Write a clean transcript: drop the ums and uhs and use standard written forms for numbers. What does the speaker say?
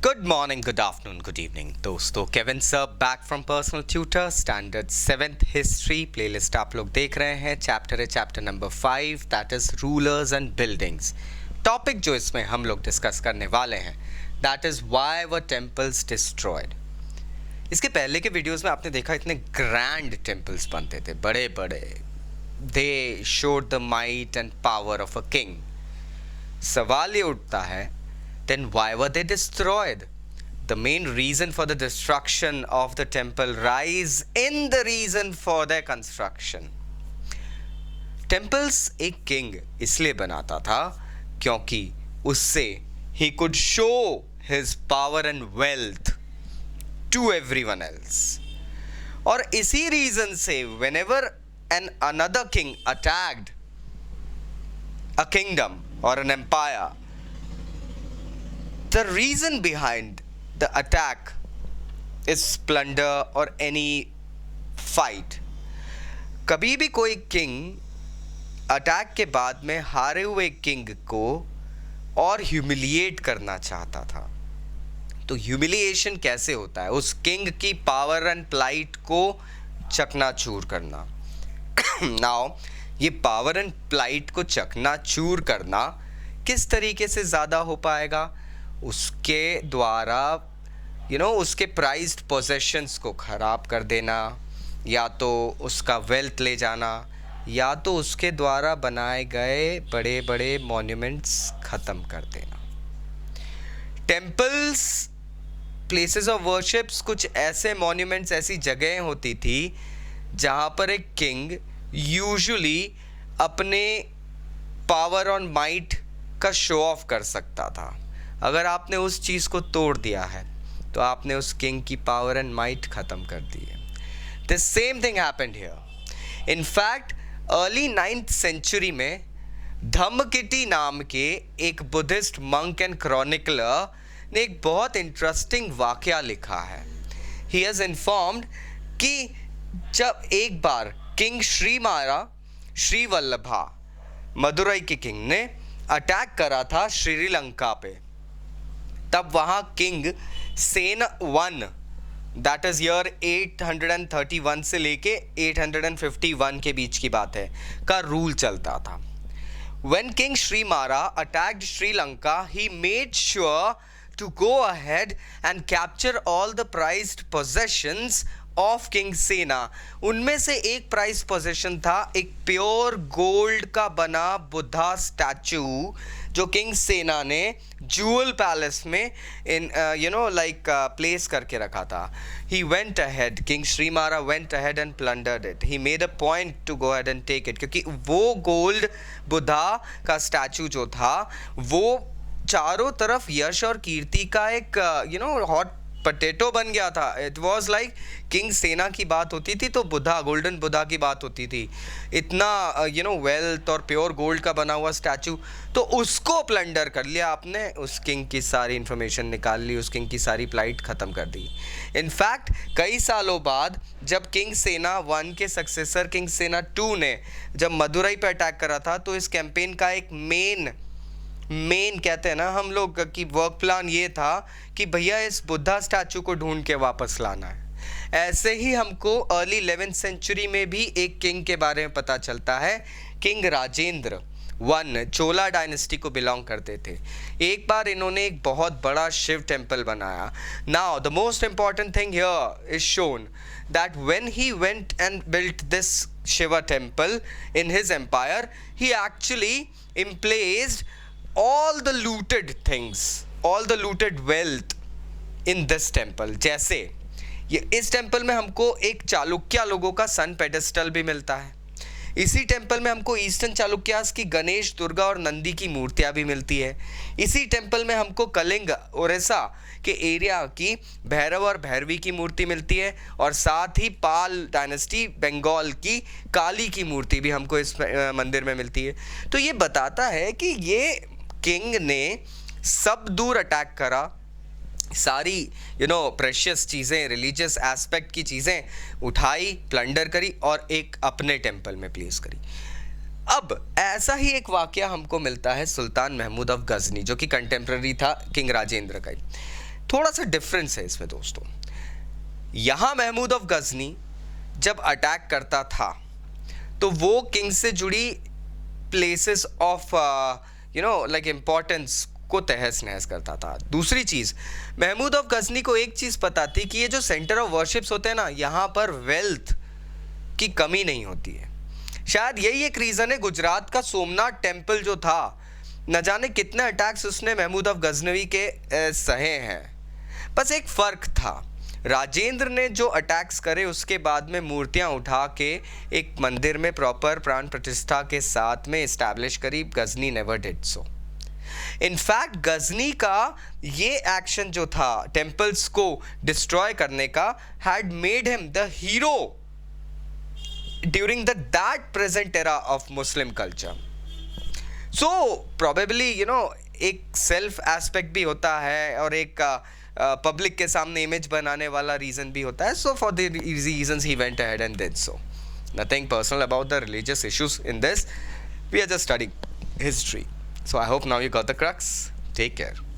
Good morning, good afternoon, good evening दोस्तों। Kevin sir back from personal tutor, standard 7th history playlist आप लोग देख रहे हैं। चैप्टर है chapter number 5, that is rulers and buildings. Topic जो इसमें हम लोग डिस्कस करने वाले हैं that is why were temples destroyed. इसके पहले के वीडियोस में आपने देखा इतने ग्रैंड टेम्पल्स बनते थे, बड़े बड़े। They showed the might and power of a king. सवाल ये उठता है, then why were they destroyed? The main reason for the destruction of the temple lies in the reason for their construction. Temples एक king इसलिए बनाता था क्योंकि उससे he could show his power and wealth to everyone else. और इसी reason से whenever another king attacked a kingdom or an empire, the reason behind the attack is plunder or any fight. कभी भी कोई किंग अटैक के बाद में हारे हुए किंग को और ह्यूमिलिएट करना चाहता था। तो ह्यूमिलिएशन कैसे होता है? उस किंग की पावर एंड प्लाइट को चकनाचूर करना। नाउ ये पावर एंड प्लाइट को चकनाचूर करना किस तरीके से ज़्यादा हो पाएगा? उसके द्वारा उसके प्राइज्ड पोजेशंस को ख़राब कर देना, या तो उसका वेल्थ ले जाना, या तो उसके द्वारा बनाए गए बड़े बड़े मॉन्यूमेंट्स ख़त्म कर देना। टेम्पल्स, प्लेसेस ऑफ वर्शिप्स कुछ ऐसे मॉन्यूमेंट्स, ऐसी जगहें होती थी जहाँ पर एक किंग यूजुअली अपने पावर और माइट का शो ऑफ कर सकता था। अगर आपने उस चीज़ को तोड़ दिया है तो आपने उस किंग की पावर एंड माइट ख़त्म कर दी है। The same thing happened here. In fact early 9th century में धम्मकिटी नाम के एक बुद्धिस्ट मंक एंड क्रॉनिकलर ने एक बहुत इंटरेस्टिंग वाकया लिखा है। ही हैज़ इन्फॉर्म्ड कि जब एक बार किंग श्रीवल्लभा, मदुरई के किंग ने अटैक करा था श्रीलंका पे, तब वहाँ king Sen 1, that is year 831 से लेके 851 के बीच की बात है, का रूल चलता था। When King Srimara attacked Sri Lanka, he made sure to go ahead and capture all the prized possessions of king सेना। उनमें से एक प्राइज पोजीशन था एक प्योर गोल्ड का बना बुद्धा स्टैचू जो किंग सेना ने जूअल पैलेस में प्लेस करके रखा था। He went ahead, king Srimara went ahead and plundered it. He made a point to go ahead and take it, क्योंकि वो गोल्ड बुद्धा का स्टैचू जो था वो चारों तरफ यश और कीर्ति का एक हॉट पटेटो बन गया था। इट वॉज लाइक किंग सेना की बात होती थी तो बुद्धा, गोल्डन बुद्धा की बात होती थी। इतना वेल्थ और प्योर गोल्ड का बना हुआ स्टैचू, तो उसको प्लंडर कर लिया आपने, उस किंग की सारी इंफॉर्मेशन निकाल ली, उस किंग की सारी प्लाइट ख़त्म कर दी। इनफैक्ट कई सालों बाद जब किंग सेना 1 के सक्सेसर किंग सेना 2 ने जब मदुरई पर अटैक करा था, तो इस कैंपेन का एक मेन कहते हैं ना हम लोग कि वर्क प्लान ये था कि भैया इस बुद्धा स्टैचू को ढूंढ के वापस लाना है। ऐसे ही हमको अर्ली 11th सेंचुरी में भी एक किंग के बारे में पता चलता है। किंग राजेंद्र 1 चोला डायनेस्टी को बिलोंग करते थे। एक बार इन्होंने एक बहुत बड़ा शिव टेम्पल बनाया। Now the most important thing here is shown that when he went and built this Shiva temple in his empire, he actually emplaced all the looted things, all the looted wealth in this temple। जैसे ये इस temple में हमको एक चालुक्य लोगों का सन pedestal भी मिलता है। इसी टेम्पल में हमको ईस्टर्न चालुक्यास की गणेश, दुर्गा और नंदी की मूर्तियाँ भी मिलती है। इसी टेम्पल में हमको कलिंग, ओडिशा के एरिया की भैरव और भैरवी की मूर्ति मिलती है, और साथ ही पाल डायनेस्टी बंगाल की काली की मूर्ति भी हमको इस मंदिर में मिलती है। तो ये बताता है कि ये किंग ने सब दूर अटैक करा, सारी प्रेशियस चीज़ें, रिलीजियस एस्पेक्ट की चीज़ें उठाई, प्लंडर करी और एक अपने टेम्पल में प्लेस करी। अब ऐसा ही एक वाकया हमको मिलता है सुल्तान महमूद ऑफ गजनी, जो कि कंटेम्प्रेरी था किंग राजेंद्र का। थोड़ा सा डिफरेंस है इसमें दोस्तों। यहाँ महमूद ऑफ गजनी जब अटैक करता था तो वो किंग से जुड़ी प्लेसेस ऑफ लाइक इम्पोर्टेंस को तहस नहस करता था। दूसरी चीज़, महमूद ऑफ गजनी को एक चीज़ पता थी कि ये जो सेंटर ऑफ वर्शिप्स होते हैं ना, यहाँ पर वेल्थ की कमी नहीं होती है। शायद यही एक रीज़न है गुजरात का सोमनाथ टेम्पल जो था, न जाने कितने अटैक्स उसने महमूद ऑफ गजनवी के सहे हैं। बस एक फ़र्क था, राजेंद्र ने जो अटैक्स करे उसके बाद में मूर्तियां उठा के एक मंदिर में प्रॉपर प्राण प्रतिष्ठा के साथ में इस्टेब्लिश करी। Ghazni never did so. In fact Ghazni का ये एक्शन जो था टेम्पल्स को डिस्ट्रॉय करने का had made him the hero during that present era of Muslim culture. So probably एक सेल्फ एस्पेक्ट भी होता है और एक पब्लिक के सामने इमेज बनाने वाला रीज़न भी होता है। So for the reasons he went ahead and did so. Nothing personal about the religious issues in this, we are just studying history. So I hope now you got the crux. Take care.